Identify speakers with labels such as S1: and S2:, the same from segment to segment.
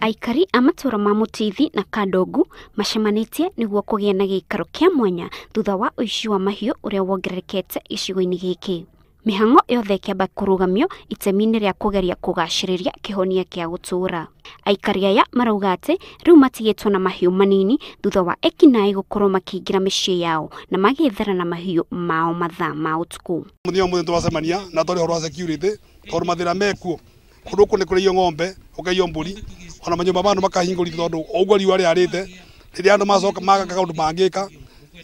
S1: Aikari a matuura ma Mutithi na Kandogu macemanitie niguo kugia na giikaro kia mwanya thutha wa uici wa mahiu uria wongererekete icigo-ini giki. Mihango yothe kiamba kurugamio itemi-ini ria kugeria kugaciriria kihonia kia gutuura. Aikari aya marauga ati riu matigitwo na mahiu manini thutha wa ekinai gukorwo makiingira micii yao na magithara na mahiu mao mathaa ma utuku.
S2: Muthia muthe twacemania na turi horo wa security tondu mathira mekuo kundu kuni kuriyo ng'ombe ukaiyo mburi ona manyumba bandu makahingũrithio tondu uguo riũa rĩarĩte riria andu macoka magaga kaundu mangika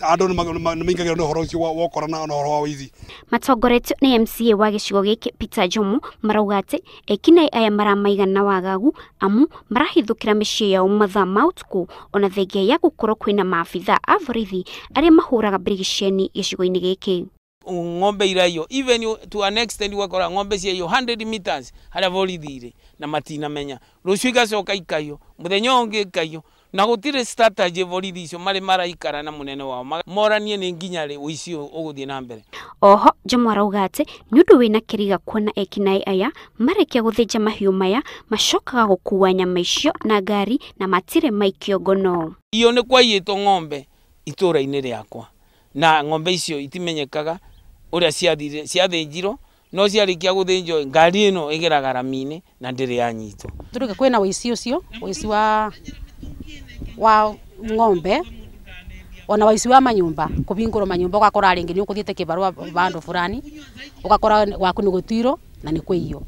S2: andu nimaingagĩrwo nĩ ũhoro ũcio wa ũkorana na ũhoro wa ũici.
S1: Matongoretio nĩ MCA wa gĩcigo gĩkĩ Peter Jomo marauga atĩ ekinai aya maramaiga na wagagu amu marahithũkĩra mĩciĩ yao mathaa ma ũtukũ ona thengia ya gũkorwo kwĩna maabitha a borithi arĩa mahũraga birigiceni gĩcigo-inĩ gĩkĩ.
S3: Ng'ombe irayo even to an extent wakora ng'ombe ciayo 100 meters haria borithi ire na matinamenya rucio igacoka ikayo muthenya ũngĩ ikayo na gutire strategy borithi icio maraikara na munene wao moranie nĩ nginya rĩ uici ũgũthiĩ na mbere. Oho Jomo arauga atĩ nĩ ũndũ wĩna kĩriga kuona ekinai aya marekia gũthĩnja mahiũ maya macokaga gũkua nyama icio na ngari na matire maikio ngono. Iyo nĩ kwaiyĩtwo ng'ombe itũra-inĩ rĩakwa na ng'ombe icio itimenyekaga uria ciathĩnjirwo no ciarĩkia gũthĩnjwo ngari ĩno ĩgeraga rami-inĩ na ndĩrĩ yanyitwo.
S4: Tũrĩka kwĩna ũici ũcio ũici wa ng'ombe ona waici wa manyumba kũbingũrwo manyumba ũgakora rĩngĩ nĩ ũkũthiĩte kĩbarua bandu fulani ũgakora waku nĩ gũtuirwo na nĩ kwĩiywo.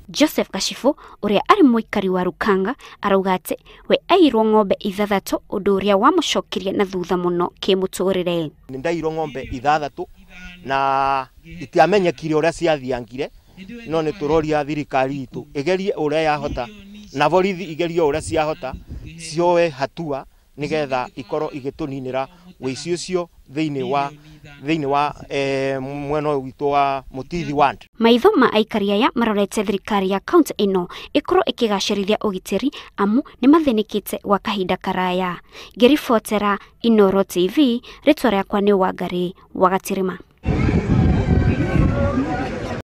S4: Joseph Kashifu uria ari muikari wa Rukanga arauga ati we airwo ng'ombe 6 undu uria wamucokirie na thutha muno kimuturire.
S5: Ni ndairwo ng'ombe 6 na itiamenyekire uria ciathiangire no ni turoria thirikari itu igerie uria yahota na borithi igerie uria ciahota cioe hatua nigetha ikorwo igituninira wici ucio thiini wa mwena witu wa Mutithi ward.
S1: Maitho ma aikari aya marorete thirikari ya kaunti ino ikorwo ikigacirithia ugitiri amu ni mathenikite gwa kahinda karaya. Ngiribotera Inoro TV ritwa riakwa ni Wangari wa Gatirima.